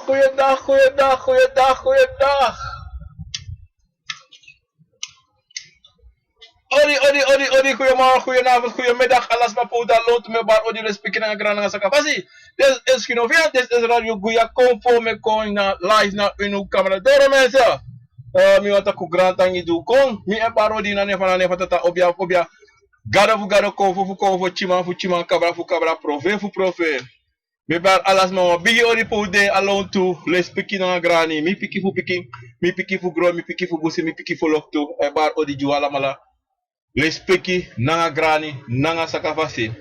goeiedag. Odi, goeiemorgen, goedenavond, goedemiddag. Alles maar voor dat loont me bar odi respecten aan grana sakapasi. Dit is Kinovia, dit is Radio Guya Convo me coin na live na unu camera door mensen. Mi wata ku grand tangi du kon, mi e bar odi na ne fatata obia. Gado convo fu chima cabra fu cabra prove. Mi bar alas ma bigi odi poude alone to respecten aan grani. Mi piki fu gro, mi piki fu busi, mi piki fu lokto. E bar odi juala mala. Lespeki nanga grani nanga sakafasi.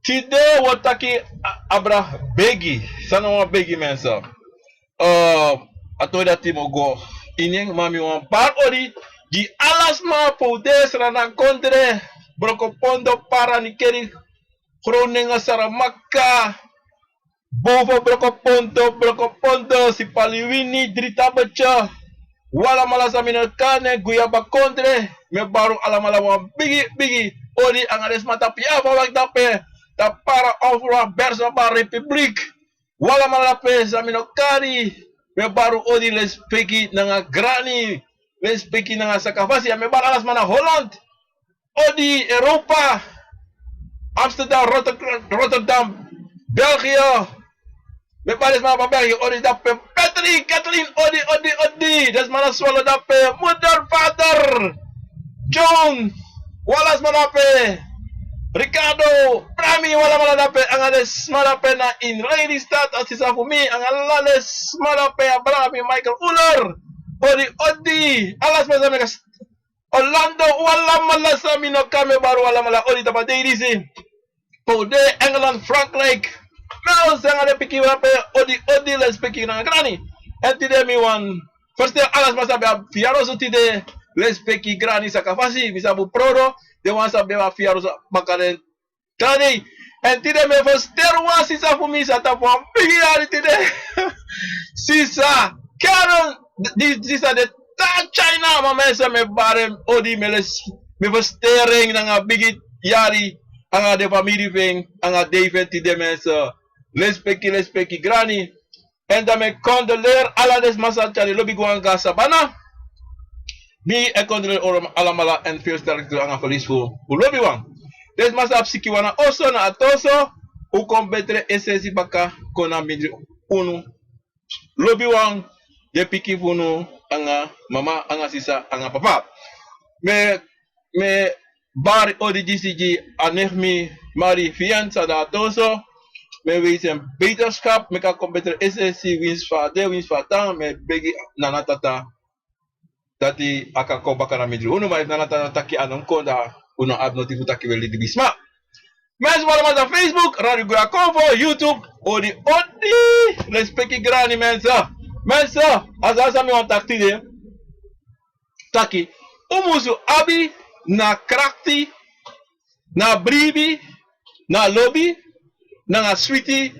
Today wataki abra begi sana wa begi mensa. Atoda timo go inyeng mami wan par ori di alas ma poudes rana kontre broko pondo para nikeri kronenga saramaka bovo broko pondo si paliwini drita bacha wala mala samina kane guyaba kontre me baru alamala wan bigi odi angades mata pia wak dape da para ofra bersa ba republik wala mala pe samino kari me baru odi les peki nanga grani les peki nanga sakafasi me baru alas mana Holland odi Europa Amsterdam Rotterdam België me baru mana België odi dape Kathleen odi des mana swallow dape mother father John, walas madape, Ricardo, Prami wala madape, angales madape na in Lady Start asisa for me, angales madape Abrami Michael Uller, odi, alas mazamekas, Orlando wala malasa mino kame baru wala mala odi tapate irisi, Pode England Frankrijk, Mel sangade piki wape odi les piki na grani, and today me one, first alas masabe fiaro so today. Respeki grani sakafasi misabu prodo de wansa beba fiarosa makaren tani en tide me foster wa sisa fu mi sata fu bigi ari tide sisa karon sisa de ta China ma mesa me barem odi meles me fostering nga bigi yari anga de family thing anga David tide mesa respeki grani en da me condoler ala des masa chali lobi guanga sabana mi e kondre alamala en veel sterk toe aan verlies voor lobby wan. Des masa psiki wana oso na atoso u kom betre essensi baka kona midri unu lobby wan de piki funu anga mama anga sisa anga papa. Me bar odi GCG anegmi mari fianza da atoso me wees en beterschap me kan kom betre essensi wins va tang me begi nanatata dati akako bakara midri uno ma nanata taki anon konda uno ad notifu taki weli di bisma mes wala ma Facebook Radio Guya Convo YouTube odi respecti grani mensa azasa mi on takti de taki umusu abi na krakti na bribi na lobby na sweetie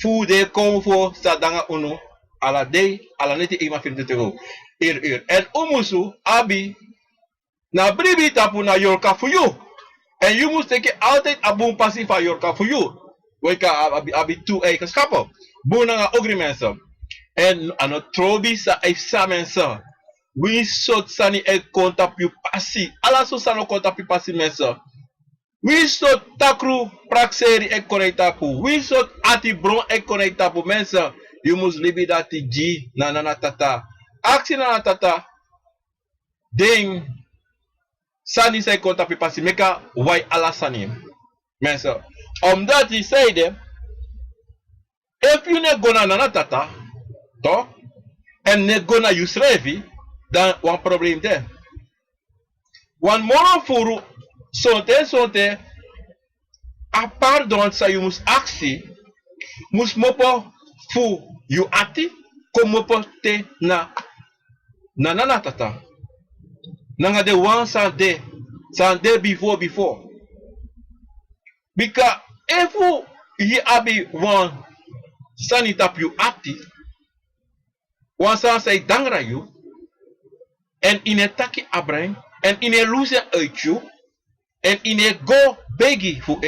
fu de convo sadanga uno ala day ala neti ima film de en umusu abi na bribi tapu na yorka for you and you must take it altijd a boom passie van yorka for you weka abi 2 kaskapo buna nga ogri mensa en ano trobi sa ifsa mensa we sot sani e konta pi passi ala so sano konta pi passi mensa we sot takru prakseri e konektapu we sot ati bron e konektapu mensa you must libi dati ji na tata aksi na tata ding sani say konta pipasi meka why ala sani mensa omdat he say them if you ne gona na tata to and ne gona yusrevi dan one problem there one moral furu sonte a pardon sa you must aksi mus mopo fu you ati como te na tata nanga de one sande before because if you abi one sanitap you ati one san say dangra you and in a taki abreng and in a loser uit you and in a go begi fu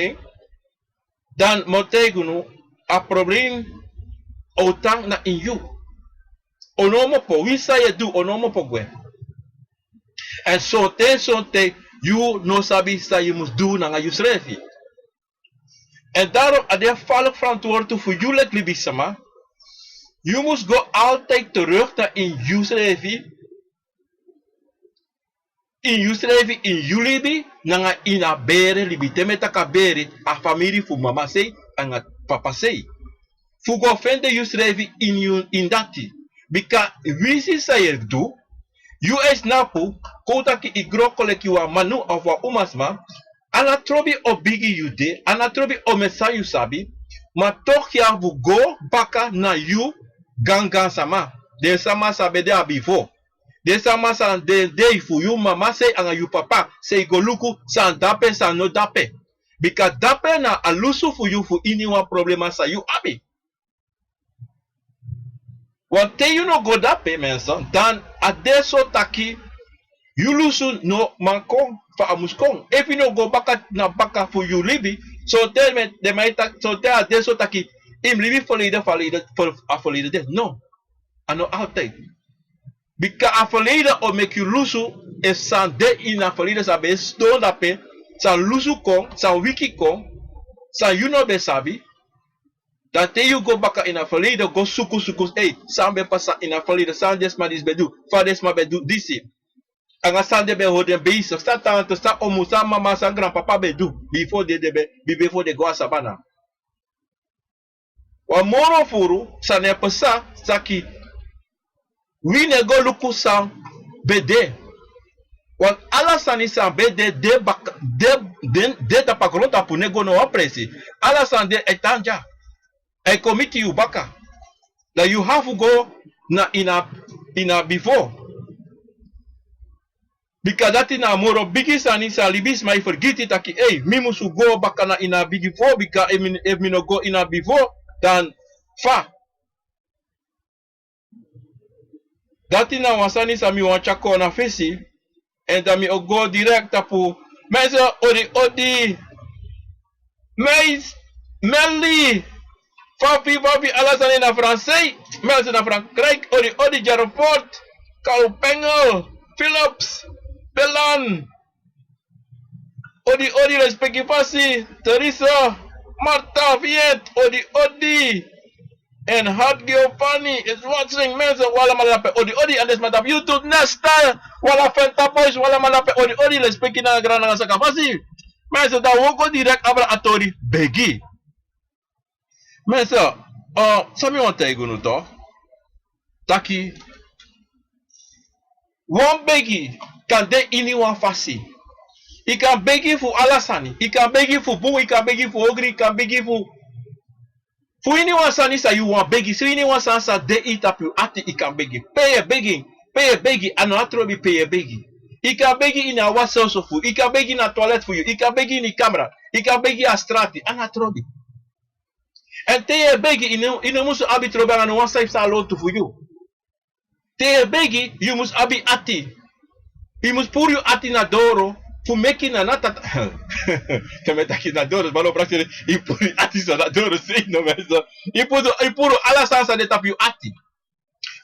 dan motegunu a problem Otang na in you. Onomo po, wisa ye do, onomo po gwe. And so te, you no sabi sa you must do na nga yusrefi. En daarom, als je valk verantwoordelijk voor jullie libisama, je moet go altijd terug naar in Yusrevi, in jullie, na in a bere libite metaka bere, a familie voor mama sei, en a papa sei. Fugo fende Yusrevi in dati. Bika wisi sa je do, US napu, kota ki igro koleki wa manu of wa umasma, anatrobi obigi yude, anatrobi omesa you sabi, ma toch ya go baka na you gangan sama. De sama sabe de abifo. De sama san de fu you mama say anga you papa say go luku san dape san no dape. Bika dape na alusu fu you fu iniwa problema sa you abi. Wante you no go dape mensen, dan adeso taki you lusu no manko fa amuskong. If you no go baka na baka for you libi, so tell me de might so tell adeso taki im libi for a de. No. Ano altijd. Bika a o make you lusu if san de in a sabe stone dape, san lusu kong, san wiki kong, san you no be sabi. Dat you go back in a go suku, hey, san be pasa in a san desma dis bedu, fa desma bedu disi. Anga san de be hoden base, sta tanto, sta omu, sa mama, san grandpapa bedu, before they go a sabana. Wa moro furu, san e pasa, saki, we ne go luku san bede. Want alla sani san bede de tapakolota pu nego no presi. Alla san de etanja. I commit you baka that you have to go na in a before. Because that in a moro bigi sani sa libis my forget it aki hey me musu go baka na in a bigi before because if me no go in a before then fa. That in a wasani sa mi wachako na fesi and that me go direct tapu meso odi mais Melly Papi alasan na Fransay, mensen na Frankrijk, odi Jarfort, Kaupengel, Philips, Belan, odi respecti pasi, Teresa, Marta Viet, odi, en Hart Giovanni is watching mensen, wala malape, odi, and this matap YouTube Nesta, wala Fenta Boys, wala malape, odi, respecti na grana nga sa kapasi, mensen da woko direct abra atori, begi. Mensen, sami wan teigo no to, taki, wan begi kan de ini wan fasi. I kan begi fu alasani, I kan begi fu bu, I kan begi fu ogri, I kan begi fu ini wan sani sa you wan begi, so ini wan san sa de itapu ati I kan begi. Pay begi, ano atrobi pay begi. I kan begi in a wasa so fu, I kan begi na toilet for you, I kan begi ni camera, I kan begi a strati, ano atrobi. En te begi inu musu abi trobanga no one side sa lotu for you. Te begi you must abi ati. You must put you ati na doro for making a nata. Kame taki na doro balo praktire I put ati sa na doro say no meso. I put ala sansa de tap you ati.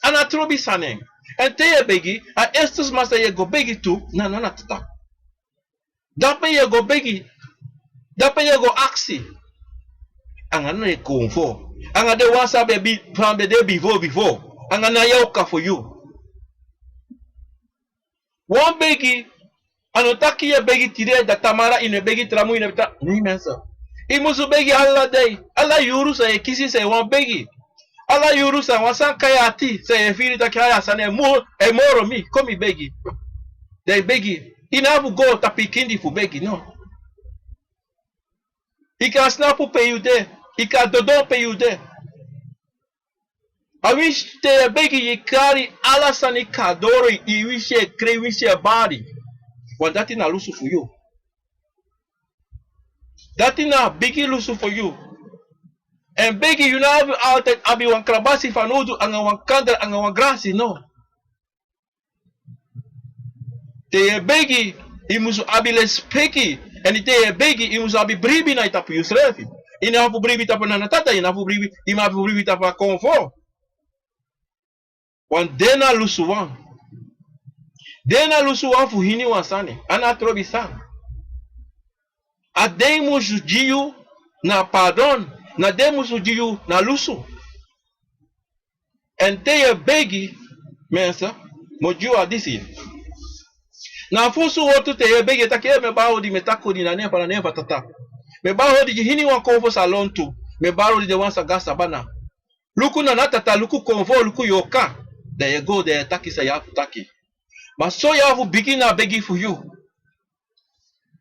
Ana trobi saneng. En te begi a estus masa ye go begi tu na tata. Dape ye go begi. Dape ye go aksi. Anga na konfo. Anga de wasa be from the day before. Anga na yoka for you. One begi anotaki ye begi tire da tamara ine begi tramu ine bita ni mensa. Imusu begi alla day. Alla yuru sa e kisi se one begi. Alla yuru sa wasan kaya ati se e firi ta kaya sane moro mi komi begi. They begi. Inavu go tapikindi fu begi no. I can snap pay you there. I can dodon pay you there. I wish te begi ye carry alasani kadoro I wish ye crave wish ye body. But that in a lusu for you. That in a bigi lusu for you. And begi you know have out that abi wan krabasi fanudu anga wan kandra anga wan grasi no. Te begi I musu abi les peki. En ite begi I musu abi bribi na itapu yusrefi. Ina hafu bribi tapa na natata, ina hafu bribi, ima hafu bribi tapa konfo. Wan dena lusuwan. Dena lusuwan fu hini wansani. Ana trobi san. A demu jujiu na pardon. Na demu jujiu na lusu. En te je begi, mensen, moju disi. Na fusu wotu te je begi take me baho di metako di na nefa tata. Me baho di hini wan konfo salon tu. Me baho di de wan sagasa bana. Luku na natata, luku konfo, luku yoka. There you go, there taki sa yafu taki. But so yafu begin na begi for you.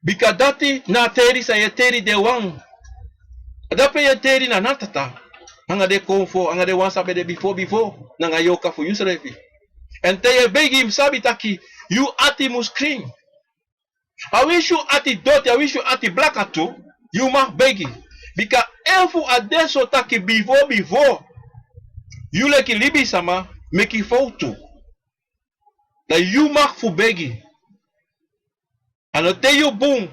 Because dati na teri sa ye teri de wan. Dape ye teri na natata. Anga de konfo, anga de wan sabe de before. Nanga yoka for you srefi. And te ye begi sabi taki. You ati muskring. I wish you ati doti, I wish you ati black atu. You must begi. Because elfu adeso taki before. You like libi sama. Make it photo. That you mark for begging. And I tell you boom.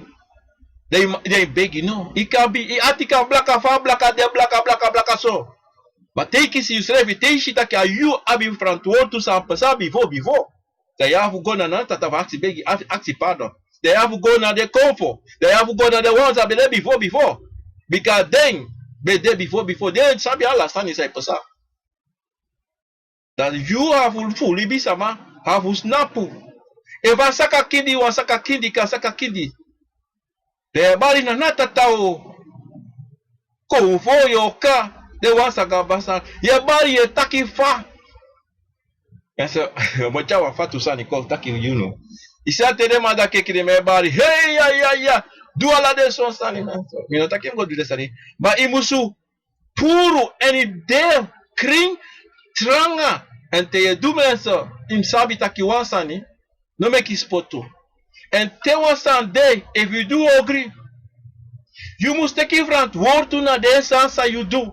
They begging. No. It can be atika blaka fa blaka de blaka so. But take it yourself, take shit that you have in front word to some person before. They have gone and not have asked begging, ask pardon. They have gone and they comfort. They have gone and the ones that be there before. Because then be there before. Then sabi alla sani say person. That you have fully be sama have snapu. Eva saka kindi wa saka kindi ka saka kindi. De bari na natatao. Ko fo yoka de wa saka basa. Ye bari ye taki fa. Esa mocha wa fatu sani ko taki you know. Isa tere mada ke kide me bari. Hey ya. Do ala de son sani man. Mi no taki ngo do de sani. Ba imusu puro any day kring tranga and te do menso im sabi taki wansani no make his poto and te wansan day if you do agree you must take it front word to na de sansa you do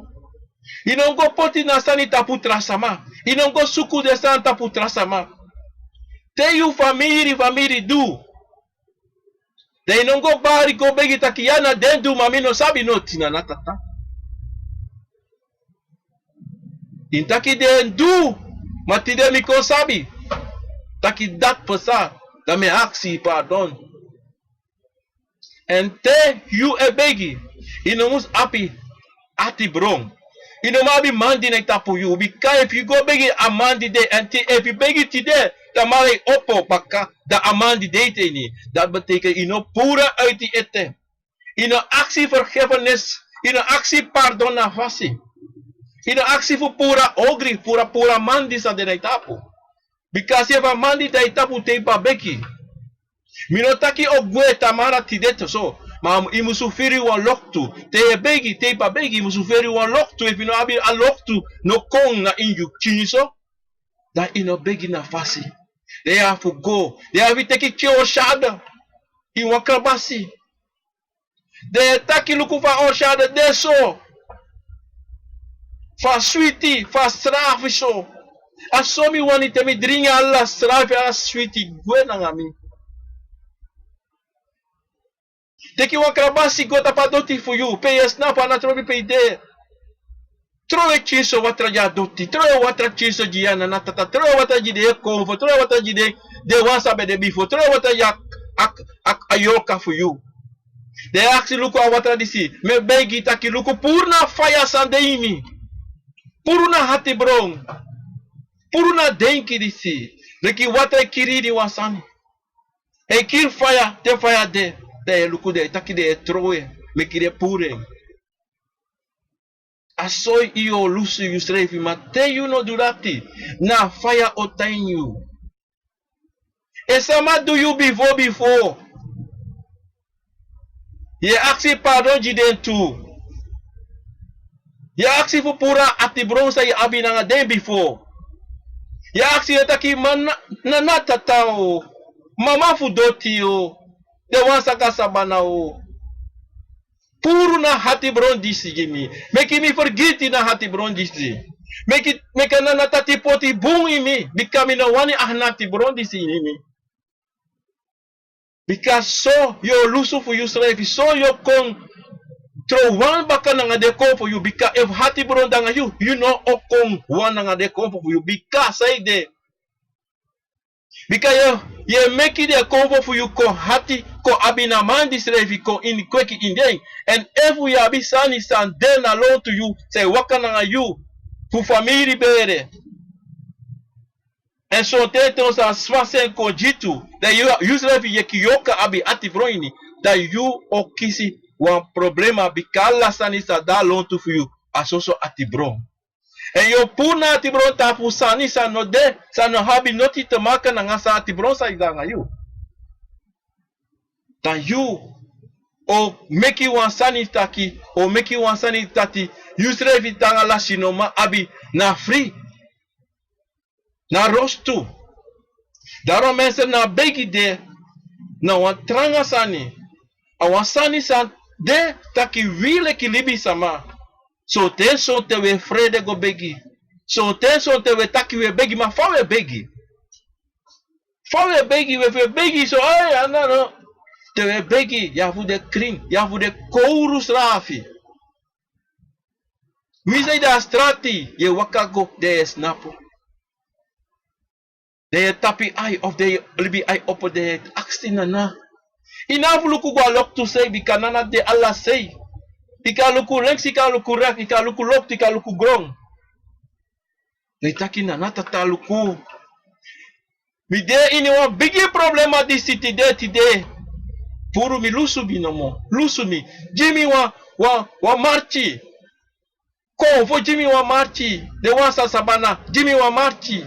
you don't go poti na sani tapu trasama you don't go suku de san tapu trasama te you family do they don't go bari go begi taki yana den do mami no sabi no tina natata in taki den do matide mi ko sabi taki dat pesa da me aksi pardon and te you e begi ino mus happy ati brong ino mabi mandi na tapu you because if you go begi amandi de and if you begi today da mari oppo pakka da amandi de ni dat betekent ino pura uit die ete ino aksi vergevenis ino aksi pardon na fasi ino aksi fu pura ogri pura mandi sa de tapu because if a mandi de tapu te pa beki minotaki ogwe tamara tideto so ma imusufiri wa loktu te begi te pa begi imusufiri wa loktu if you know abi a loktu no kong na inju chiniso that ino begi na fasi they have to go they have to take kyo shada in wakrabasi they taki luku fa o shada deso fa sweetie fa strafi so asomi wani temi dringa alla strafi a sweetie gwe na ngami teki wakrabasi gota padoti for you pay snap na trobi pay de troe chiso watra ya doti troe watra chiso jiana na tata troe watra jide konfo troe watra jide de wasa be de bifo troe watra ya ayoka for you de aksi luku watra disi me begi taki luku purna fire sandeimi purna hati brong purna denki disi leki watra kiridi wasani e kir fire de te luku de taki de troe me kire pure asoy iyo lusu yusrefi mate you no durati na fire otain you esama do you before ye aksi pardon jiden tu ye aksi fu pura ati bronsa ye abi nanga den before ye aksi etaki man na natatao mama fu doti o de wansa kasabana o puro na hati brondisi gimi make me forget na hati brondisi make na natati poti bungi mi become na wani ahnati brondisi mi because so yo lusu fu yusrefi so yo kon Tro wan baka nanga de ko for you bika if hati bro danga you know okong wan nanga de ko for you bika say de. Bika ye make it a comfort for you ko hati ko abina man this refi ko in kweki in day. And if we abi sani san then alone to you say waka nanga you fu family bere. En so teto sa swasen ko jitu that you usually ye kiyoka abi ati vroini that you okisi wan problema bikala sani sa da lontu for you asoso ati bro. En yo puna ati bro tapu sani sa no de sa no habi noti te maka na ngasa ati bro sa idanga you. That you o make you wan sani taki o make you wan sani tati usually vitanga la sinoma abi na free na rostu. Daarom mensen na begi de na wan tranga sani. Awan sani san de taki wile ki libi sama. So ten so te we frede go begi. So ten so te we taki we begi ma fa we begi. Fa we begi we begi so ay anano. Te we begi ya fu de kring, ya fu de kourus rafi. Wie da strati ye wakago de snapo. De tapi ai of de libi ai opo de akstina na. Ina luku gwa lok tu say bika nana de Allah say. Ika luku lenks, ika luku rak, ika luku lok, ika luku grong. Netaki nana tata luku. Mi de ini wan bigi problema di city de tide. Puru mi lusu binomo. Lusu mi. Jimmy wa marchi. Ko fo Jimmy wa marchi. De wan sa sabana. Jimmy wa marchi.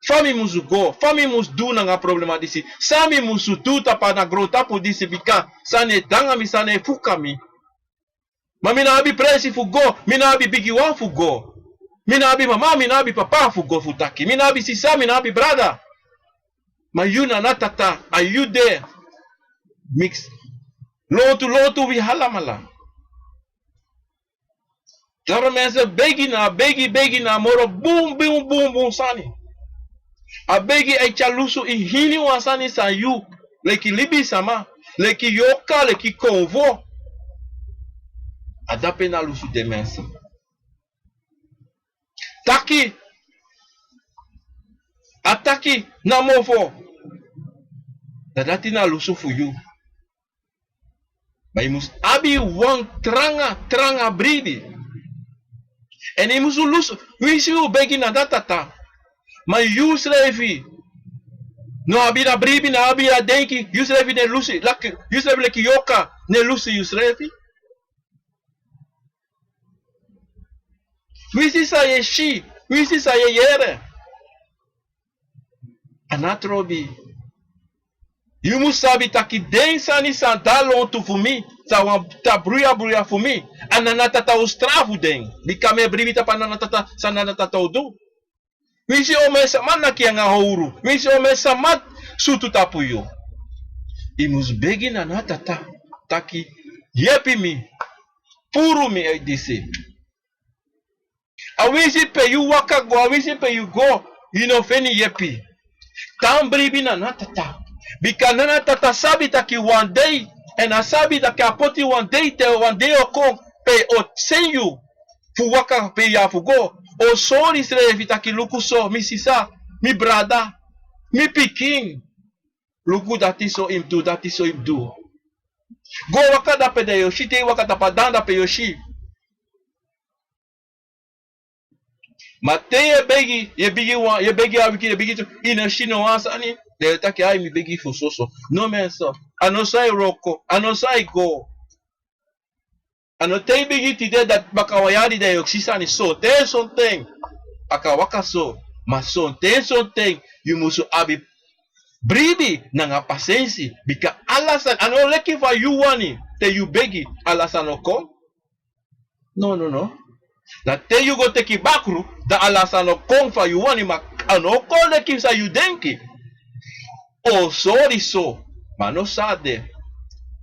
Fami musu go, fami mus do nanga problema disi. Sami musu tu tapa na gro tapu disi bika. Sane danga mi sane fuka mi. Ma mina abi presi fu go, mina abi bigi wan fu go. Mina abi mama, mina abi papa fu go futaki. Mina abi sisa, mina abi brada. Ma you na natata, are you there? Mix. Lotu vi halamala. Daarom mensen begi na moro boom sani. A begi e chalusu i hini wansani sa you. Leki libi sama. Leki yoka, leki konvo. Adape na lusu de mensen. Taki. Ataki na mofo. Dadati na lusu for you. Maar je moest abi wan tranga bribi. En je moest lusu. Wie zie je begi na datata. Maar you slevi. No abi na bribi na abi na denki. You slevi ne lusi. You slevi leki yoka. Ne lusi you slevi. Wisi sa ye shi. Wisi sa ye yere. Anatrobi. You must sabi taki den sani san dalon tu fumi. Sa wan ta bruya fumi. Ananatata ustrafu den. Bikame bribi ta pananatata sananatata udu. Wisi ome saman na kia nga houru. Wisi ome samat sutu tapu yo. Imus begi na natata. Taki yepi mi. Puru mi e disi. Awisi pe you waka go. Awisi pe you go. You know feni yepi. Tam bribi na natata. Bika na natata sabi taki one day. En asabi taki apoti one day oko. Pe o send you. Fu waka pe ya fu go. O sorry srevi taki luku so. Mi sisa. Mi brada. Mi pikin. Luku dati so im do. Go waka da pe de yoshi. Te waka da pa danda pe yoshi. Mate ye begi abiki ye begi to ina shino ansani de taki ai mi begi fu soso no menso anosai roko anosai go anote begi tide that bakawayadi de yoksisani so ten something akawaka so ma so ten something you musu abi bribi nanga pasensi bika alasan ano leki for you wani te you begi alasan oko no. Na te you go teki bakru da alasano kong fa you wani ma ano kole kisa you denki. Oh sorry so. Mano sade.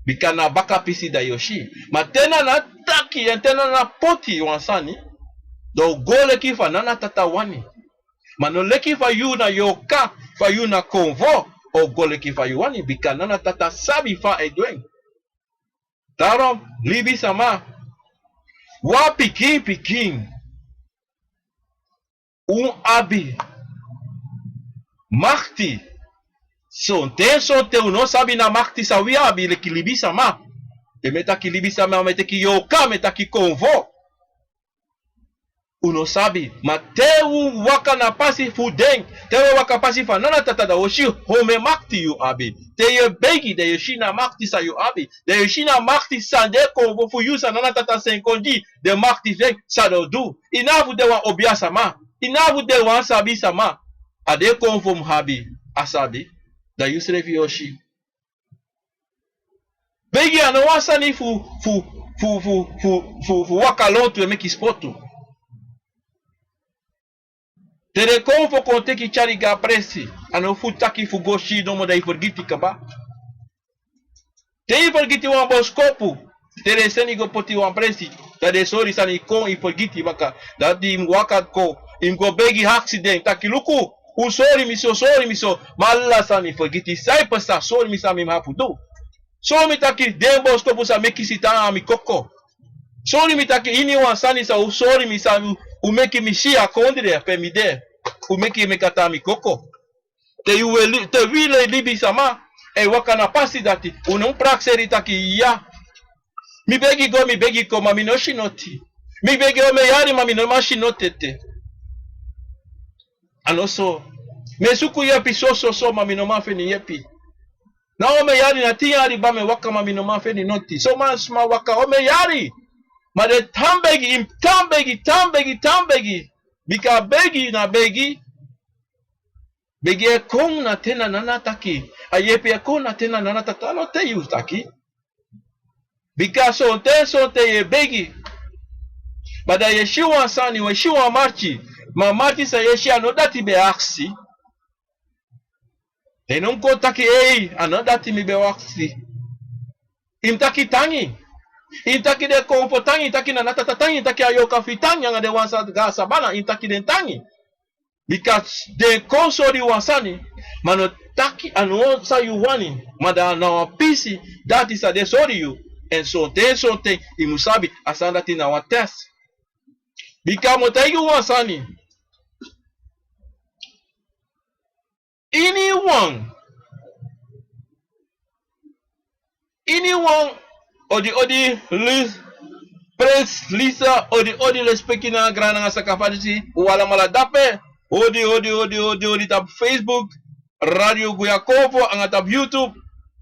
Bika na baka pisi da yoshi. Ma tena na taki en tena na poti wansani. Do go leki fa nana tata wani. Mano leki fa you na yoka fa you na konvo. O go leki fa you wani bika nana tata sabi fa edwen. Daarom, libi sama. Wa pikin. Abi. Makti. Sonte uno sabi na makti sa wi abi le libi sama. E metaki libi sama metaki yoka metaki konvo. Uno sabi, ma teu waka na pasi fudeng, teu waka pasi fanana tata da oshi home makti yu abi. Te ye begi de yoshina makti sa yu abi. De yoshina makti sande konvo fu yu sanana tata senkondi de makti veng sa do du. Inavu de wan obia sama. Inavu de wan sabi sama. Ade konvo mhabi asabi. Da yusrefi yoshi. Begi ano wasani fu waka lontu e meki spotu. Tere konfo konte ki chari ga presi. Ano futaki fugoshi domo da iforgiti kaba. Te iforgiti wan boskopu. Tere seni go poti wan presi. Da de sori sani kon iforgiti baka. Da di imwaka ko. Imgo begi accident. Taki luku. Sori miso. Malla sani iforgiti. Sai pasa sori misa mi mapudu. So mi taki den boskopu sa meki sitana mi koko. Sori mi taki ini wan sani sa usori misa umeki mishia kondire pe mide. Umeki mekata mi koko. Te wile libi sama. E waka na pasi dati. Unum prakseri taki ya. Mi begi go mami no shinoti. Mi begi o me yari mami no mashinotete. And also. Me suku yepi so mami no mafe ni yepi. Na o me yari na ti yari ba me waka mami no mafe ni noti. So mas ma waka o me yari. Ma de tambegi. Bika begi na begi. Begi e kong na tena nanataki. A yepi e kong na tena nanataki. No te use taki. Bika sonte ye begi. Bada yeshiwa sani, yeshiwa marchi. Ma marchi sa yeshi anodati be aksi. E non ko taki anodati mi be aksi. Imtaki tangi. Intaki de konfo tangi, intaki na natata tangi, intaki ayoka fitangi, anga de wansa gasa bala, intaki den tangi. Because de konsori wansani, mano taki anu sa you wani, mada na pisi, that is a de sorry you, and sonte, imusabi, asanda tina wa test. Because motaigu wansani, anyone, odi, Pres Lisa odi respecti na grana nga sakafadisi wala mala dape odi tap Facebook Radio Guyakovo anga tap YouTube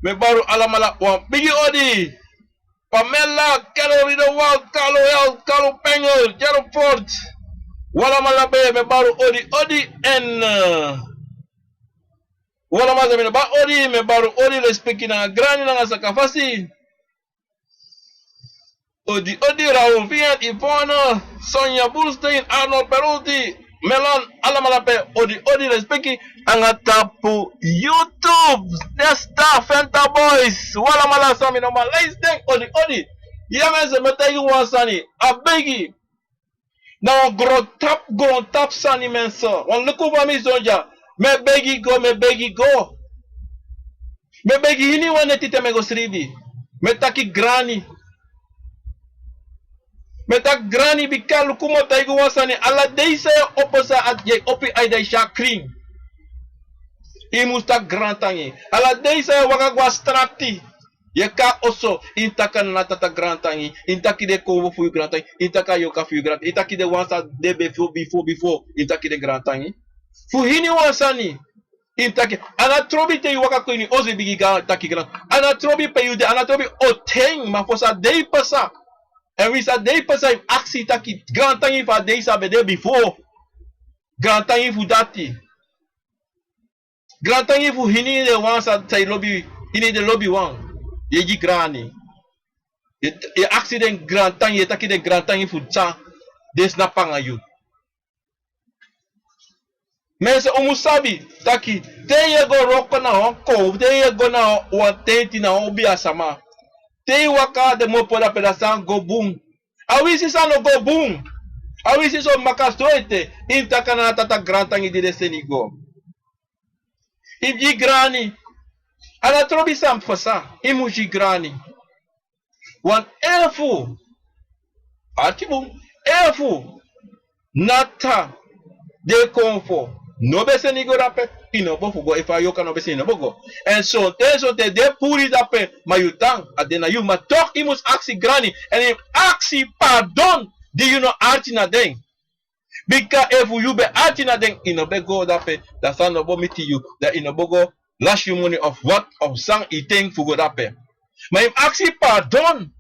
me baru ala mala Wang Bigi odi Pamela Carolina Wal Kalo Pengel Jero Fort wala mala be me baru odi en wala mala me ba odi me baru odi respecti na grana nga sakafasi Odi Raul Fiat Ivona Sonia Bulstein Arnold Peruti Melan Alamalape Odi respecti angatapu YouTube Nesta Fenta Boys Wala mala sami no malais deng Odi Yamese metayi wansani Abegi Na gron tap sani menso Wan luku vami zonja Me begi go Me begi hini wane tite me go sribi Me taki grani Meta grani bikalu kumo taigu wasani ala deise oposa at ye opi aida shakring. Imusta grantangi. Ala deise wakagwa strati. Ye ka oso intaka natata grantangi. Intaki de kovo fu grantangi. Intaka yoka fu grantangi. Intaki de wansa de before. Intaki de grantangi. Fu hini wasani. Intaki. Anatrobi te waka ni ozi bigi taki grant. Anatrobi pe yude. Anatrobi oteng mafosa dei pasa. En we sa day pasay aksi taki grand tangi fa day sa bede before. Grand tangi fu dati. Grand tangi fu hini de wan sa say lobby hini de lobby wan. Yeji grani. Ye aksi den grand tangi ye taki de grand tangi fu sa des na panga yu. Mense omusabi taki te ye go roko na onko te ye go na watenti na obi asama. Te waka de mo poda pedasan go boom. Awisi sa no go boom. Awisi so makastroite. Intaka na tata grantangi di deseni go. Iji grani. Ana trobi sam fasa. Imuji grani. wan efu atibu efu nata de konfo no be seni go dape inobo fugo if ayoka no be seni no go and so te de puri dape mayutang adena you ma talk imus aksi granny and if aksi pardon do you know artina den because if you be artina den inobe go dape that son of miti you that inobo go lash you money of what of sang eating fugo dape ma if aksi pardon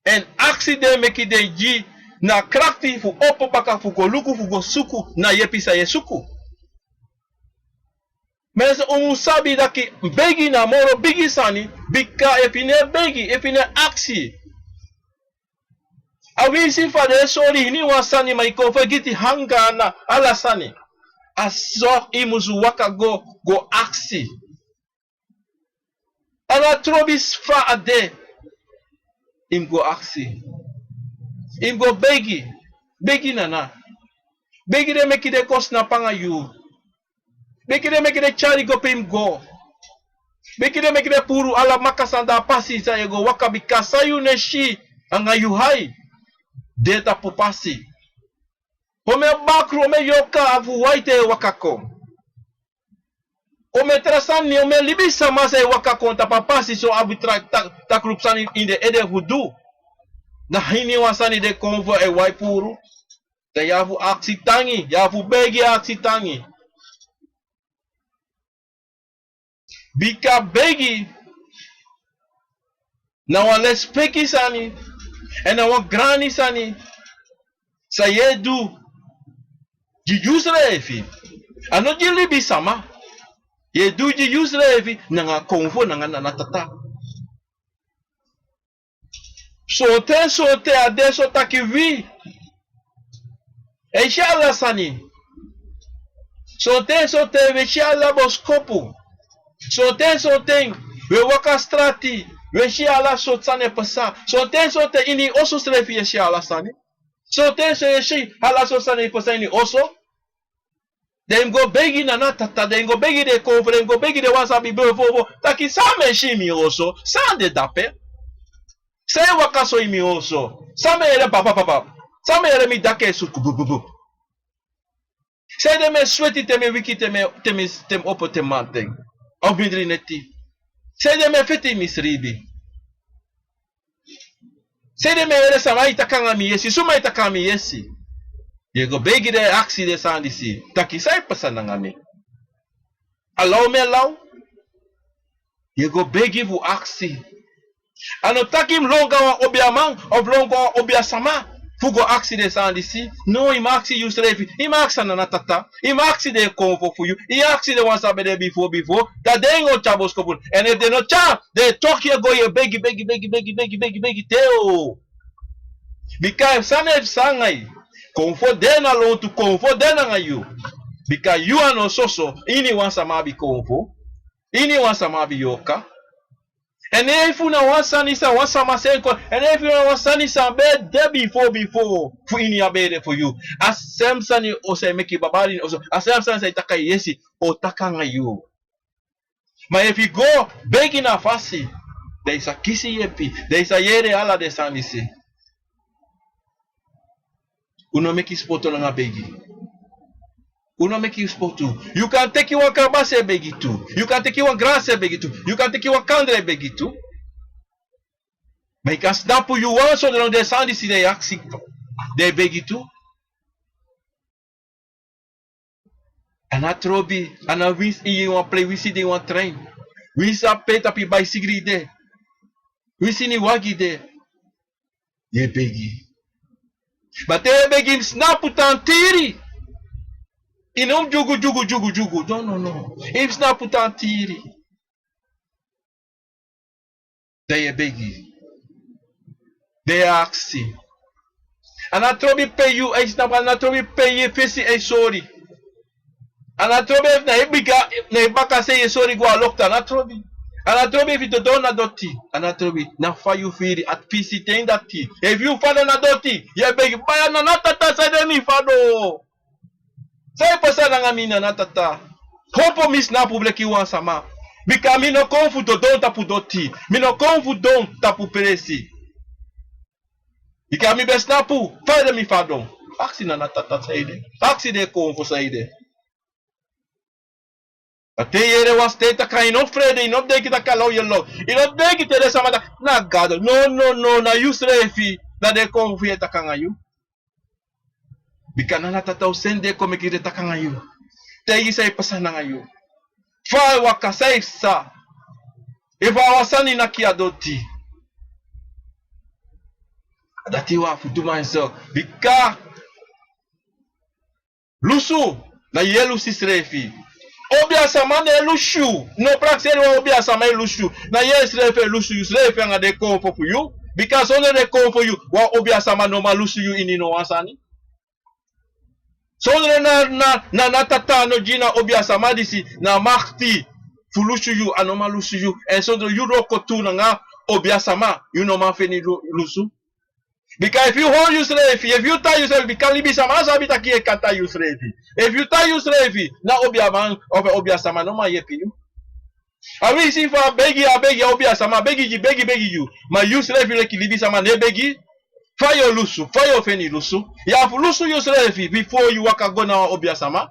and aksi de make it de ji na krafti fu opo baka fu go luku fu go suku na yepi sa ye suku. Mensen umusabi daki begi na moro bigi sani bika epine begi epine aksi. Awisi fa de sori ni wasani ma iko giti hanga na ala sani. Aso imuzu waka go aksi. Ala trobis fra ade im go aksi. Im go begi nana. Begi de meki de kos na panga you. Begi de meki de chari go pim go. Begi de meki de puru ala makasanda pasi sa go waka bikasa you neshi anga you hai. Deta popasi. Ome bakru ome yoka avu waite wakako. Ome trasani ome libisa masa wakako tapapasi so abitra takrupsani in the ede vudu. Na hini wasani de konvo e waipuru. Da yavu aksi tangi, yavu begi aksi tangi. Bika begi na wan lespeki sani en na wan grani sani sa yedu jijusre efi. Ano jili bisama yedu jijusre efi nanga konvo nanga nanatata. Sote adesso takivi. Inshallah sani. Sote inshallah boskopu. Sote we waka strati. We inshallah sotsane pasa. Sote ini oso strefi inshallah sani. Sote hala sotsane pasa ini oso. Dem go begi na natata. Dem go begi de konvo. Dem go begi de wasabi befo. Taki same shimi oso. Sande dape. Say wakaso imi oso. Same ele papa. Same ele mi dake su kubububu. Say de me sweaty teme wiki teme opo te manteng. Of midri neti. Say de me fiti misribi. Say de me ele sama itakanga mi yesi. Suma itakanga mi yesi. Yego begi de aksi de sandisi. Taki say pasananga mi. Allow me allow. Yego begi vu aksi. Ano takim longa wa obiamang of longa wa obiasama fugo aksi de sandisi no im aksi you strefi im aksi na natata im aksi de konfo for you im aksi de wansabe de before that they no chabos kopun and if they no chab they talk here go ye begi teo because sanef sangai konfo de na lon to konfo de na you because you are no soso ini wansama bi konfo ini wansama bi yoka. And if you know what son is what some senko, and if you know what son is a bed there before for in your bed for you. As Samson also make babari also as Samson say taka yesi or takanga you. But if you go begging a fasi, there is a kisi yepi, there is a yere alla de sanisi. Uno make his poto nga begi. Uno make you sport too. You can take your kabase begi too. You can take your grass begi too. You can take your kandre begi too. But you can snap you want so long they sound this in the aksi. They begi too. And I trobi and I wish you want play. We see they want train. We see a pay tapi bicycle there. We see ni wagi there. Ye begi. But they begi snap utan tiri. Inom jugu. No. If not put on tiri. They are begi. They are axi. And I told me pay you a snap and I told me pay you facing a sorry. And I told me if na baka say sorry go a locked and I told me. And I told me if you don't na doti. And I told me na fa you feel at PC thing that tea. If you follow na doti, you beg buy na natata sa de mi fado. Say pasa na nga mina natata. Hopo mis na public you want sama. Bika mi no konfu to don tapu doti. Mi no konfu don tapu presi. Bika mi besnapu. Fade mi fadon. Aksi na natata saide. Aksi de konfu saide. Ate yere was teta ka inop frede inop deki ta kalau yellow. Inop deki te de samada. Na gado. No. Na yusrefi. Na de konfu yeta kangayu. Bika na natata usende kome kire ta kangayu. Tegi sa ipasana ngayu. Fai wakasai sa. Eva wasani na kiadoti. Dati wa futuma enso. Bika. Lusu. Na yelu sisrefi. Obia sama ne lushu. No prakseri wa obia sama lushu. Na yesrefe lushu. Yusrefe nga de konfo for you. Because only de konfo you. Wa obia sama no ma lushu you ini no wasani. So na tata no jina obia sama disi. Na makti. Fulushu you anoma lusu you. And so you roko tu nga obia sama. You no ma feni lusu. Because if you hold you slave, if you tie yourself, because libi sama sabita ki e kata you slave. If you tie you slave, na obia man obia sama no ma yepi you. I will see for begi obia sama begi you. Ma you slave like libi sama ne begi. Fire lusu, fire feni lusu. You have lusu you slave before you waka go na obia sama.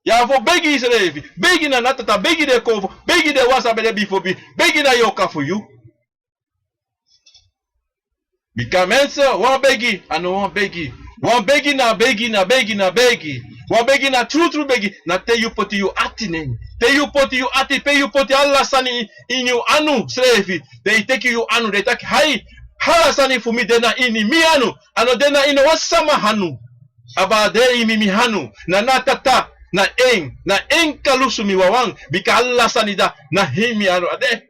You have begi slave, begi na natata, begi de konfo, begi de wasa bele before be, begi na yoka for you. Bikamensa, one begi, and one begi. One begi na begi. One begi na true begi. Na te you put you atine. Te you put you ati, pay you put alla sani in you anu slave. They take you anu, they take hai. Hala sani for me dena ini mi anu. Ano dena ino wasama hanu. Aba de imi mi hanu. Na natata, na eng kalusu mi wawang. Bika alla sani da, na himi anu ade.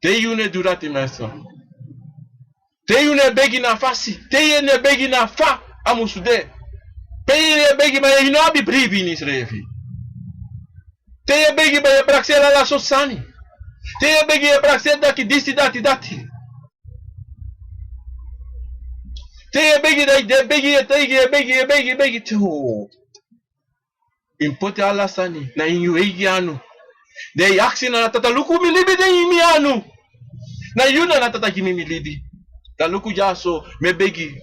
Te you ne do that immersion. Te you ne begi na fasi. Te you ne begi na fa amusude. Te you ne begi ma you no be brief in Israeli. Te you begi ba ye praxela la sosani. Te you begi ye praxela daki disi dati. Te you begi de begi tu. Impote ala sani na inyu egi anu. De aksi na tata luku mi libi de imi anu. Na yuna na tata kimi mi libi. Da luku jaso me begi.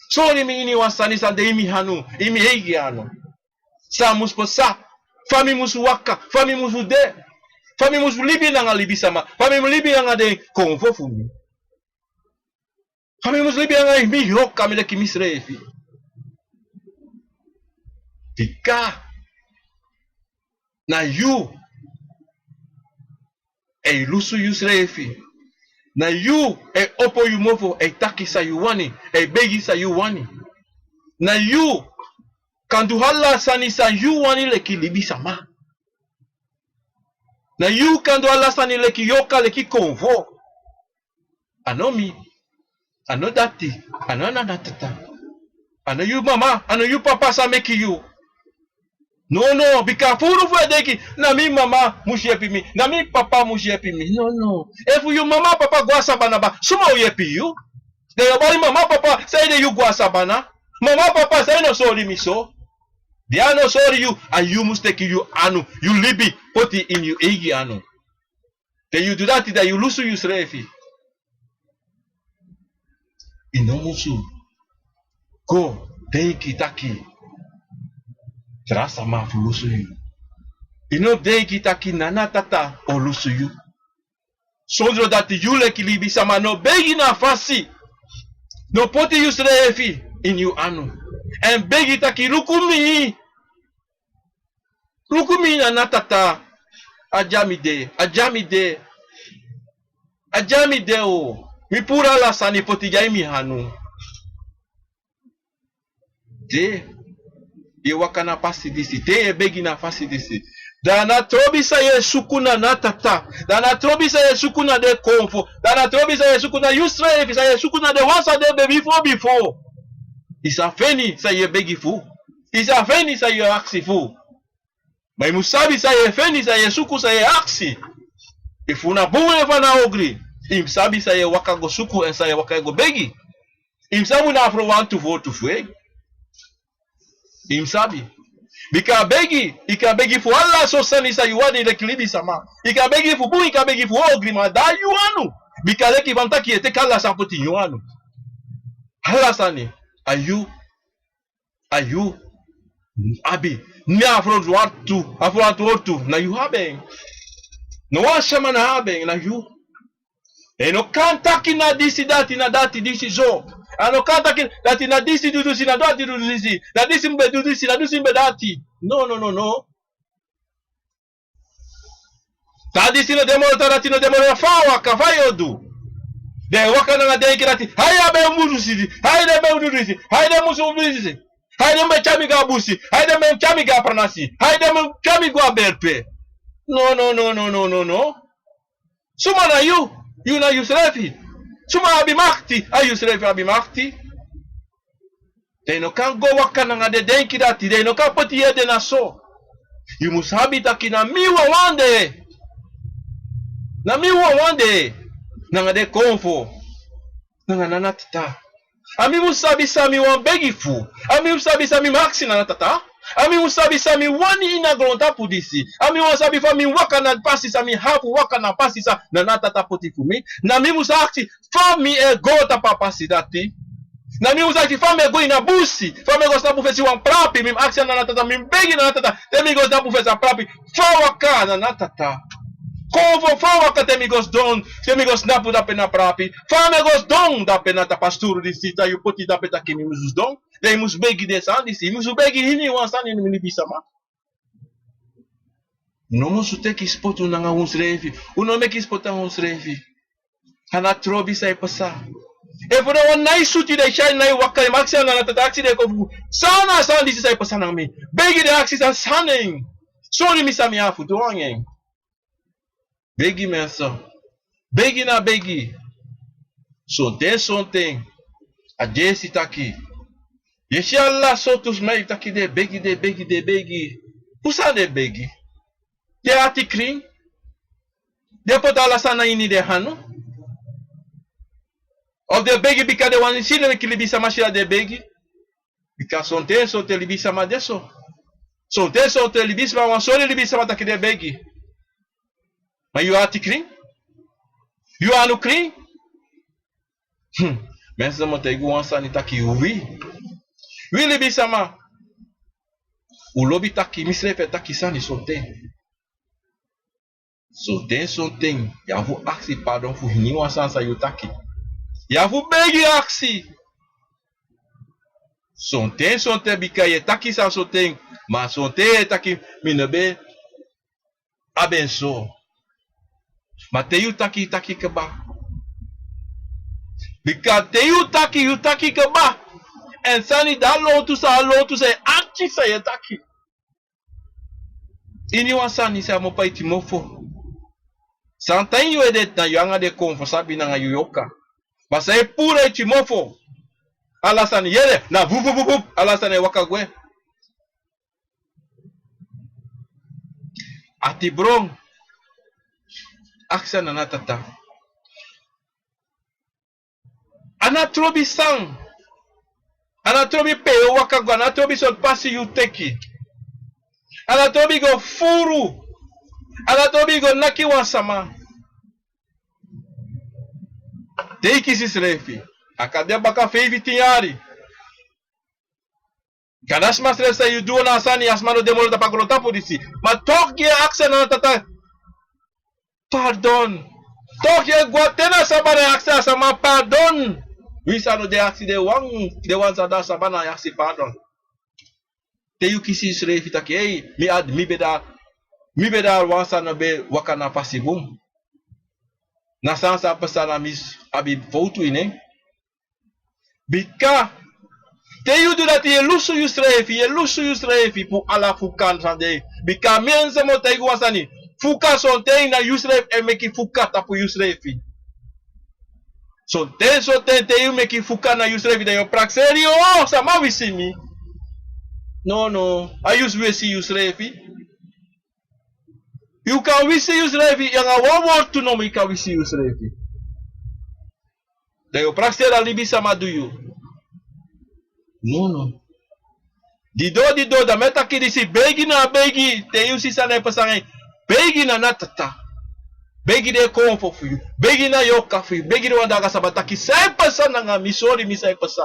So ni mi ini wasani sa de imi hanu. Imi egi anu. Sa muspo sa. Fami musu waka. Fami musu de. Fami musu libi na nga libi sama. Fami musu libi na nga de konfo fumi. Fami musu libi na nga imi yoka mi de kimi srefi. Tika. Na you. E lusu you srefi. Na you e opo you mofo e taki sa you wani. E begi sa you wani. Na you kandu hala sani sa you wani leki libi sama. Na you kandu hala sani leki yoka leki konvo. Ano mi. Ano dati. Ano na natata. Ano you mama. Ano you papa sa meki you. No, bika furu fu edeki. Na mi mama mushepi mi. Na mi papa mushepi mi. No. If you mama papa gwa sabana ba, suma uyepi you. De yobali mama papa say de you gwa sabana. Mama papa say no sorry mi so. They are no sorry you, and you must take you anu. You libi put it in you egi anu. Then you do that you lose you srefi. Inomusu. Go, denki taki. Trasa ma fulusu you. Ino denki taki nana tata o lusu you. Sondro that you leki libi sama no begi na fasi. No poti you srefi in you anu. And begi taki lukumi. Lukumi nana tata. Ajamide o. Mi pura la sani poti jai mi hanu. De. Ye wakana pasi disi. Te ye begi na fasi disi. Dana trobi sa ye sukuna na tata. Dana trobi sa ye sukuna de konfo. Dana trobi sa ye sukuna yusrefi. Sa ye sukuna de wasa de before. Isa feni sa ye begi fu. Isa feni sa ye aksi fu. Mai musabi sa ye feni sa ye suku sa ye aksi. Ifuna buwe fana ogri. Imsabi sa ye wakago suku en sa ye wakago begi. Imsabu na afro want to vote to fue. Imsabi. Bika begi, ika begi fu alla so sani sa yuani le kilibi sama. Ika begi fu bu, ika begi fu ogri ma da yuanu. Bika leki banta ki ete kala sa poti yuanu. Hala sani, ayu, abi, ni afro watu otu, na yu habe. No wa shama na habe, na yu. E no kantaki na disi dati na dati disi zo. Ano kantaki dati na disi dudusi na dati dudusi. Na disi mbe dudusi na dudusi mbe dati. No. Ta disi no demoro ta dati no demoro fa waka fa yodu. De waka na denki dati. Haya be mudusi. Haya be dudusi. Haya musu mudusi. Haya mbe chami ga busi. Haya mbe chami ga pranasi. Haya mbe chami ga berpe. No. Suma na you na yusrefi. Suma abimakti, ayusrefi abimakti. They no can go waka na de denki dati. They no can put yede na so. You must habita kina miwa wande. Na miwa wande. Na de konfo. Na nanatata. Ami musabi sami wan begi fu. Ami musabi sami maxi na natata. Ami musabi sami wani ina gronta pudisi. Ami musabi fami waka na pasi sami hafu waka na pasi sa na natata poti fumi. Na mi musabi fami e gota pa pasi dati. Na mi musabi fami e go ina busi. Fami go sta bufesi wan prapi. Mim aksi na natata. Mim begi na natata. Temi go sta bufesi prapi. Fa waka na natata. Convo fala que temigos don, temigos na puta pena prapi, famegos don da pena ta pasturo di sita yu poti da peta kimi musus don, dei mus begi de sandi si, musu begi hini wan sani ni bisama. No musu te ki spotu na uns revi, uno me ki spota uns revi. Hana trobi sai pasa. E funa wan nai suti de shai nai wakai maxia na ta taxi de kofu. Sana sandi sai pasa na mi. Begi de axi sa saning. Sorry mi sami afu doangeng. Begi mensa. Begi na begi. Sontem. A Jesse tá aqui. Yeshi Allah sotus mei tá aqui de begi. Pusa de begi. De atikrin. Depois da sana ini de hanu. Of de begi bika de wani sile que libisa machira de begi. Bika sontem libisa ma deso. Sontem libisa ma wansole libisa ma tá aqui de begi. Mas you atikrin? You anu clean? Mensa motegu wansa ni taki uwi. Wili bisama. Ulobi taki misrefe taki sani soten. Soten. Yavu aksi pardon fu hini wansa yu taki. Yavu begi aksi. Soten bika ye taki sa soten. Ma soten taki minebe. Abenso. Mateyu taki keba. Bika teyu taki keba. En sani da lotu sa anti sa ye taki. Ini wasani sa mo paiti mofo. Santain yu edet na yanga de konfo sabi na yoka. Basa e pura iti mofo. Alasani yere na vuvuvuvup. Alasani wakagwe. Ati brong. Aksa na natata. Anatrobi sang. Anatrobi peo wakagwa. Anatrobi so pasi yu teki. Anatrobi go furu. Anatrobi go naki wansama. Teiki sisrefi. Akadea baka feivi tinyari. Kadas masresa yu duo na asani asmano demoro da pagrota polisi. Ma toki aksa na natata. Pardon. Toki guatena sabana aksa sama pardon. Wisa no de aksi de wansa da sabana aksi pardon. Te yu kisi isrefi taki ei mi beda wansa no be wakana pasibum. Na sansa pasana mis abi fotu ine. Bika te yu do dat ye lusu yusrefi pu ala fukan sande. Bika mense mo te yu wansani. Fuka sonte na yusref e meki fuka tapu yusrefi. Sonte te yu meki fuka na yusrefi de yo praxerio sama wisimi. No. Ayus wisi yusrefi. You can wisi yusrefi yang a wawor tu no mi ka wisi yusrefi. De yo praxera libi sama do you. No. di do da meta ki disi begi na begi te yu si sana pasangai begi na natata begi de konfo fu yu begi na yoka fu yu begi de wanda ga sabataki sai pasana nga misori mi sai pasa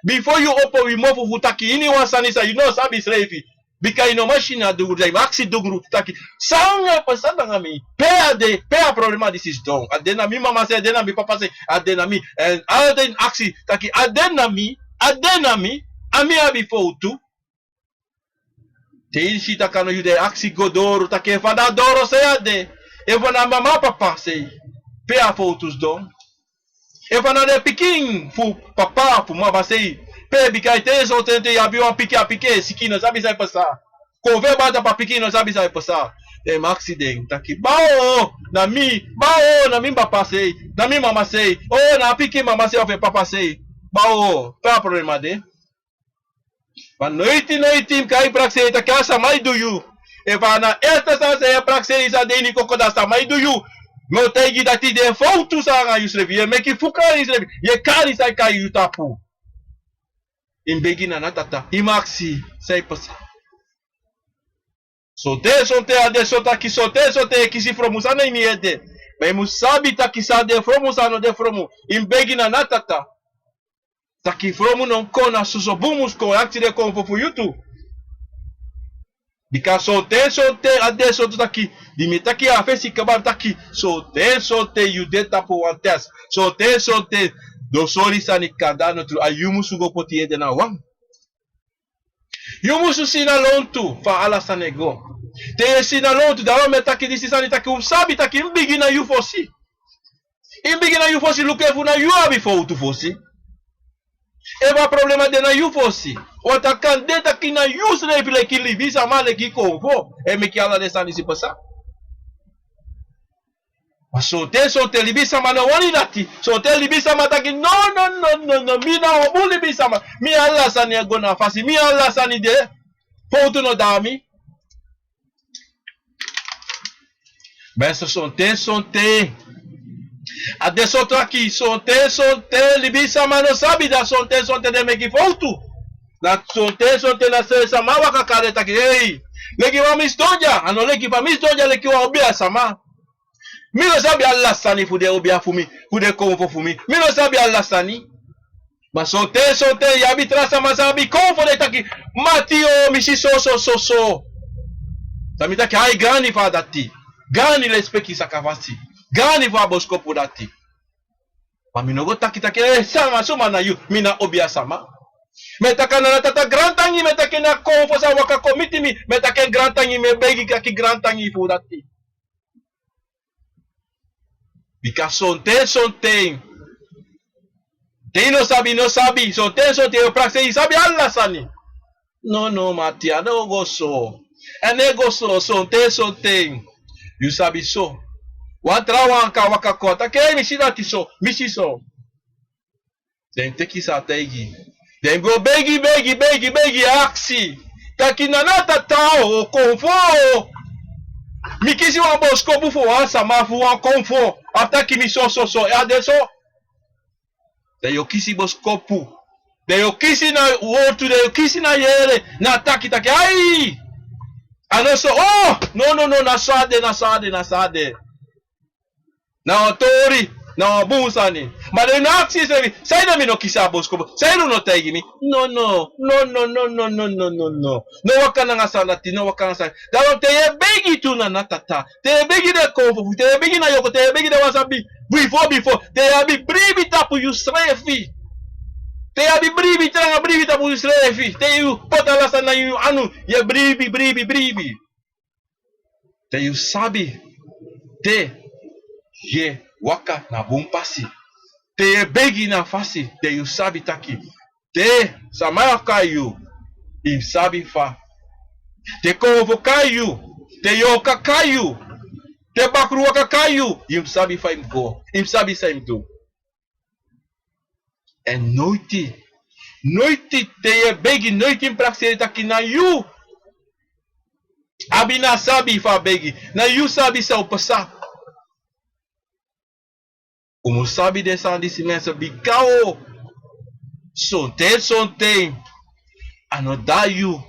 before you open we move fu taki ini wasani sa you know sabi slevi bika ino machine do dai maxi do group taki sanga pasana nga mi pe a problema this is done adena mi mama say adena mi papa say adena mi and aden axi taki adena mi ami abi fo tu te ishi takano yude aksi godoro take fada doro se ade e vona mama papa sei pe a fotos don e vona de pikin fu papa fu mama sei pe bikai te so tente ya bi wan pike a pike sikino sabi sai passar conve bata pa pikino sabi sai passar e maxi den taki bao na mi papa sei na mi mama sei oh na pike mama sei of papa sei bao pa problema de van noite kai praxe ta casa mai do you e vana esta sa se praxe isa deni kokoda sta mai do you mo tegi dati de foto sa nga yusrevi e meki fuka yusrevi ye kari sai kai yutapu in begina na tata imaxi sai pasa sote ade sota ki sote ki si fromusana ini ede me musabi ta ki sa de fromusano de fromu in begina na tata taki fromu non kona susobumus ko actire con for YouTube. Bika sote ade sote taki dimitaki a fesi kabar taki sote you deta po one test. Sote do sori sani kadano tu ayumu sugo poti ede na wang. Yumu su sina lontu fa ala sanego. Te sina lontu da me taki disi sani taki umsabi taki imbigi na you fosi. Imbigi na you fosi lukefu na you abi fo tu fosi. Eva problema de na you fosi. Wata kandeta ki na you sre pile ki libisa male ki konfo. E me ki ala de sani si pasa. Sote libisa mana wani dati. Sote libisa mata ki no. Mi na obu libisa ma. Mi ala sani agona fasi. Mi ala sani de. Foto no dami. Beso sote. Ade soto aqui, sote, libisa mano sabe da sote de meki foto. Na sote na se sama waka kareta ki, ei, leki wa misdoja, ano leki pa misdoja leki wa obia sama. Mino sabi alla sani fude obia fumi, fude konfo fumi. Mino sabi alla sani. Ma sote, yabi trasa masabi konfo de taki, matio mishi so. Samita ki ai gani fa dati. Gani respeki sakavasi. Gani va boskopo dati. Ma minogo taki sama suma na yu mina obia sama. Metaka na tata grantangi metake na konfo sa waka komiti mi metake grantangi me begi kaki grantangi fu dati. Bika sonte. Te no sabi sonte yo praxe sabi alla sani. No matia no goso. Ene goso sonte. You sabi so. Watra wanka wakakota ke mishi so. Then take his ategi. Then go begi aksi. Takinanata tao konfo. Mikisi wa bosko bufo wa sama fu wa konfo. Ataki mi so. Adeso. Then yo kisi bosko pu. Then yo kisi na wotu de yo kisi na yere na taki ai. Anoso oh no na sade. Na otori, na obusani. Ma de no aksi sevi. Sai na mi no kisa bosko. Sai no tegi mi. No. No wakana ngasanati, no wakana sa. Da te begi tu na natata. Te begi de konfo, te begi na yoko, te begi de wasabi. Before. Te abi bribi tapu you srefi. Te abi bribi tapu you srefi. Te you potala sana you anu. Ye bribi. Te you sabi. Te ye waka na bumpasi. Te begi na fasi. Te you sabi taki. Te samaya kayu. Im sabi fa. Te konvo kayu. Te yoka kayu. Te bakru waka kayu. Im sabi fa im go. Im sabi sa im do. En noiti te ye begi. Noiti im praxeri taki na you. Abi na sabi fa begi. Na you sabi sa upasa. Como sabe dessa desse mensa bicao sonte anoda you.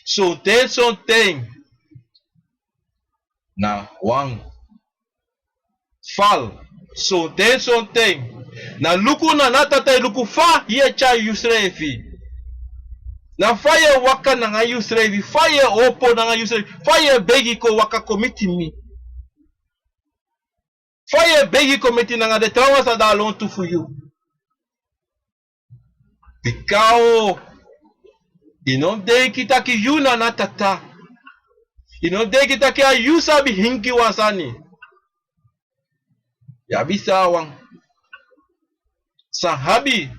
So tem something. Na Wang fal. So tem something. Na luku na natata luku fa ye cha yusrefi. Na fire waka na nga yusrefi. Fire opo na nga yusrefi. Fire begi ko waka komiti mi. Fire begi komiti na nga de trauma sa da lontu for you. Bikao. Inom de kitaki yu na natata. Inom de kitaki a yu sabi hinki wasani. Yabisa Wang. Sa habi.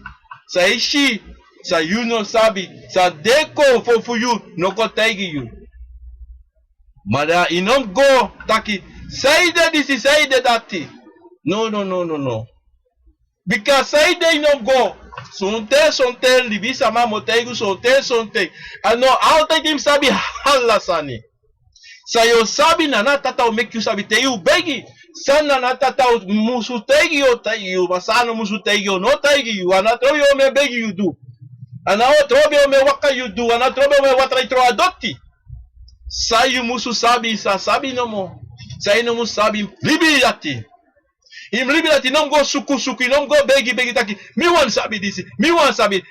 Sa ishi. Sa you no sabi. Sa deko for you. No ko tagi you. Mada inom go taki. Say that this is say that dati. No. Because say they inom go. Sonte libisa ma motegu sonte. Ano out him sabi alla sani. Sa yo sabi na tata o make you sabi te you begi. Sana na tata o musu tegi o tagi you. Masano musu tegi o no tagi you. Anatrobi o me begi you do. Anatrobi o me waka you do. Anatrobi o me watrai tro adotti. Sa you musu sabi sa sabi no mo. Sa ino musu sabi libi ati. Im liberati non go suku non go begi taki. Mi wan sabi disi. Mi wan sabi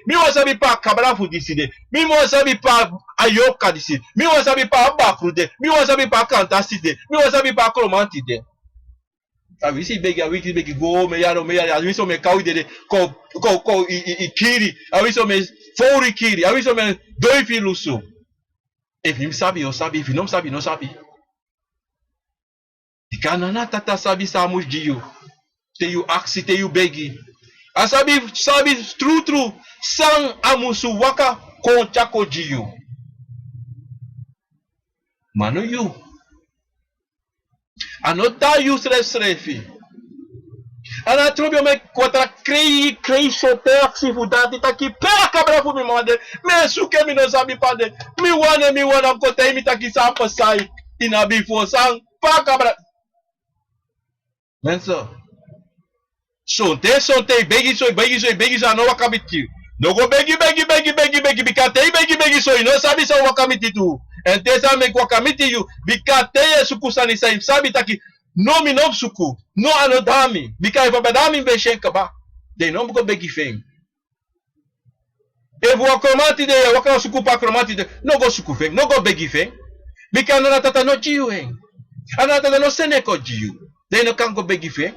pa kabrafu disi de. Mi wan sabi pa ayoka disi. Mi wan sabi pa abakru de. Mi wan sabi pa kantasi de. Mi wan sabi pa kromanti de. Avisi begi go me yaro aviso me kaudi de ko kiri. Aviso me fori kiri. Aviso me doi filusu. If him sabi o sabi. If he no sabi no sabi. Ikanana tata sabi samus jiyo. Te you aksi, te you begi. Asabi sabi true. Sang amusu waka kon chako jiyo. Mano you. Anota you srefi. Ana trobi me contra crei sote aksi fudati taki pera cabra fu mi mande. Me suke mi no sabi pade. Mi wana kote mi taki sampa sai. Inabi fo sang pa cabra. Mensa. Sonte, begi so, no wakamiti. No go begi, bikate, begi so, no sabi sa wakamiti tu. And te sa make wakamiti you, bikate sukusani sa sabi taki, no mi no suku, no anodami, bika if abadami be shenka ba. They no go begi fame. If wakamati de, wakasuku pa kromati de, no go suku fame, no go begi fame. Bika anatata no jiu heng. Anatata no seneko jiu. They no can go begi fame.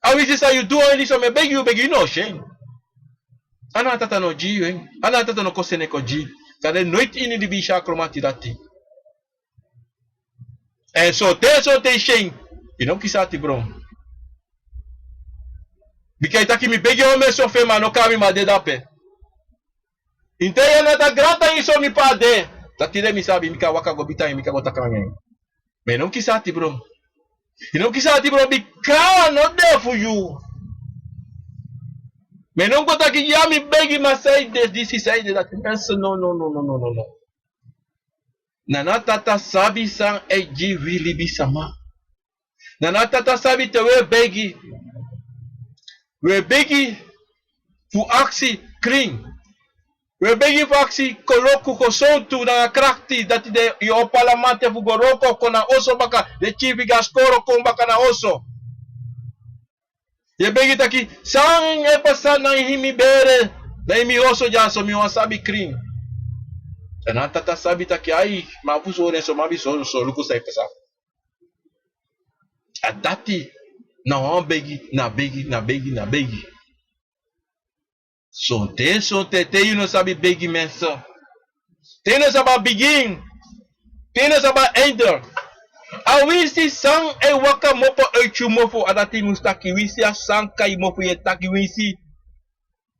I wish this you do only so me beg you no shame. Ana tata no ji eh. Ana tata no kosene ko ji. Kade nooit in die bisha kromati dati. En so te shame. You know kisati bro. Bikai taki mi beg you me so fe no kami ma de dape. Inte yana ta grata iso mi pa de. Tatire mi sabi mi ka waka go bitai mi ka go takangen. Me no kisati bro. You know, kisati bro, because not there for you. Me no go taki yami begi ma say this is say that answer no. Nana tata sabi sang eji really bisama. Nana tata sabi te we begi fu aksi kring. We begi fu aksi koloku kosontu na krakti dati de yo palamante fu goroko kona oso baka de chivi gaskoro kon baka na oso. Ye begi taki sang e pasan na himi bere na himi oso janso mi wasabi kring. Nana tata sabi taki ai mabuso so mabi so luku sai pesa. Adati na begi. Sonte, te you no sabi begi mensa. Te no sabi begin. Te no sabi enter. A wisi sang e waka mopo echu mofo adati mustaki wisi a sang kai mofo yetaki wisi.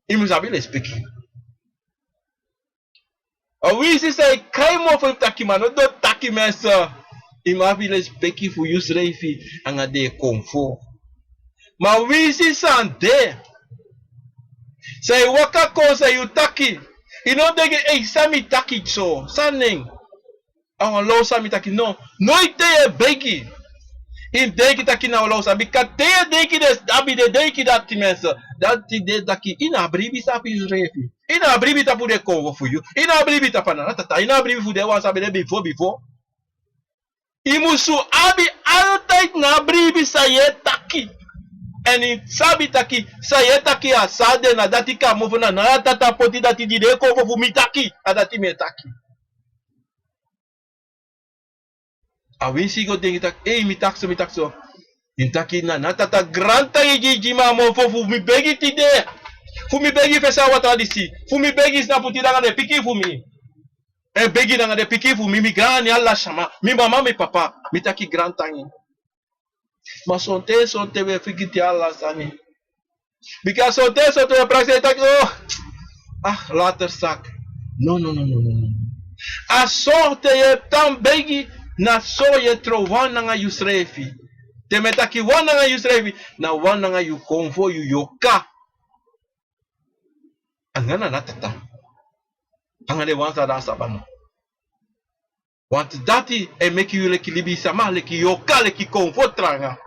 Imu sabi le speaking. A wisi say kai mofo yetaki mano do taki mensa. Imu sabi le speaking for use reifi anga de konfo. Ma wisi sang de. Say waka ko say you taki. You know they get sami taki so. Sanning. Our low sami taki no. No ite begi. In denki taki na wala sabi kate denki des abi de denki dat mensen. Dat de taki ina bribi sapi Israël. Ina bribi tapu de konvo for you. Ina bribi tapana tata. Ina bribi fu de wan sabi de before. Imusu abi altijd na bribi sa ye taki. En in sabi taki sa ye taki asade na dati ka mofu na tata poti dati di de konvo fu mitaki. Adati me taki. Awinsi go denki tak mitakso. Intaki na tata granta yi mo fu mi begi ti de. Fu mi begi fesa wa tradisi. Fu mi begi na puti danga de piki fu mi. E begi danga de piki fu mi grani alla shama. Mi mama mi papa. Mi taki granta yi. Ma sonte we fiki ti alla sani. Because sonte we praxe taki oh. Ah, later sak. No. A sorte ye tam begi na so ye trowana nga yusrefi. Te metaki wana nga yusrefi na wana nga yu konvo yu yoka. Angana natata. Angane wansa da sabano. Want dati e meki yu leki libi sama leki yoka leki konvo tranga.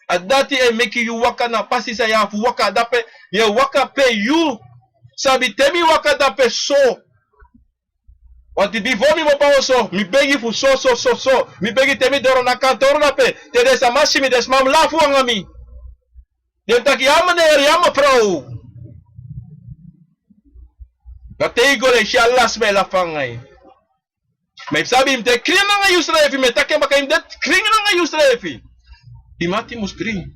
A dati e meki yu waka na pasi sa ya fu waka dape ye waka pe yu. Sabi temi waka dape so. Want before mi mo pa so, mi begi fu so. Mi begi temi doro na kantoro na pe. Te desa masimi des mam lafu angami. Dem taki ama ne yama pro. Katei gole shalas me la fangai. Me sabi im te kring nga yusrefi me take baka im det kring nga yusrefi. Imati mus kring.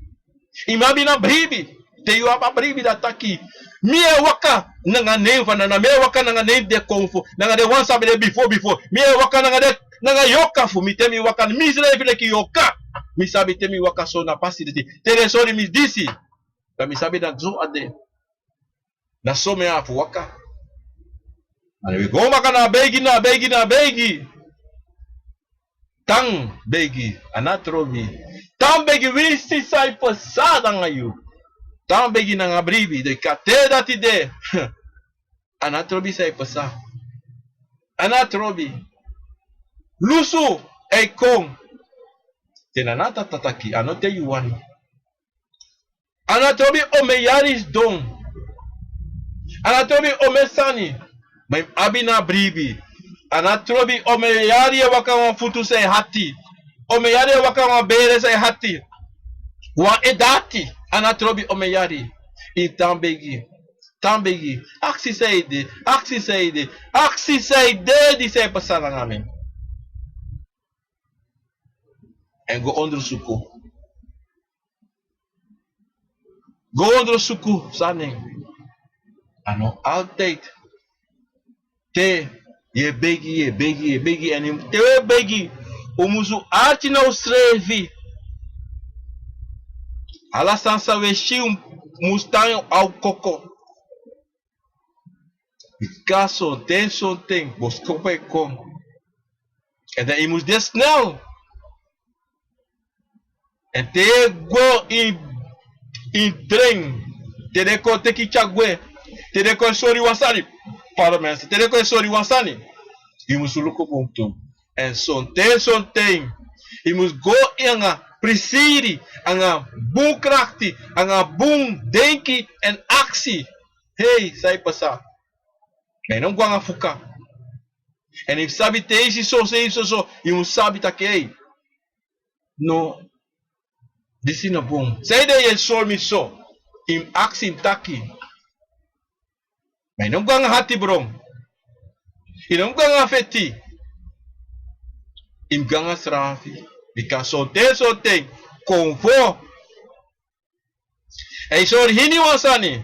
Imabi na bribi. Te yu apa bribi da taki. Mie waka nanga name fana na me waka nanga name de konfu nanga de one sabi de before mie waka nanga de nanga yoka fu mi temi waka mi Israël le ki yoka mi sabi temi waka so na pasi de te sorry mi disi ka mi sabi da zo ade na so me afu waka ale we go maka na begi tang begi anatrobi tang begi we si sai pasada ngayu tang begi na ngabribi de kate dati de anatrobi sai pasa anatrobi lusu e kong tenanata tataki anote yuwani anatrobi ome yaris don anatrobi ome sani mai abina bribi anatrobi ome yari waka wa futu sai hati ome yari waka wa bere sai hati wa edati anatrobi ome yari itambegi tambegi aksi saide di sai pasara ngamen en go onder suku sani ano altijd te ye begi en te begi umusu ati na usrevi ala sansa weshi mustang au koko caso tem buscou vai com en dan imus de snel en te go in trem te de ko te kichagwe te de ko sori wasani para mensa te de ko sori wasani imus luko ponto en son tem imus go anga presi anga boom krachti anga boom denki en actie hey sai pasa men não guanga fuka en if sabi te isi so imus sabi takei no disi na boom sai de ye sol mi so im actie taki men não guanga hati brom e não guanga feti im ganga strafi because so tem convo e so hini wasani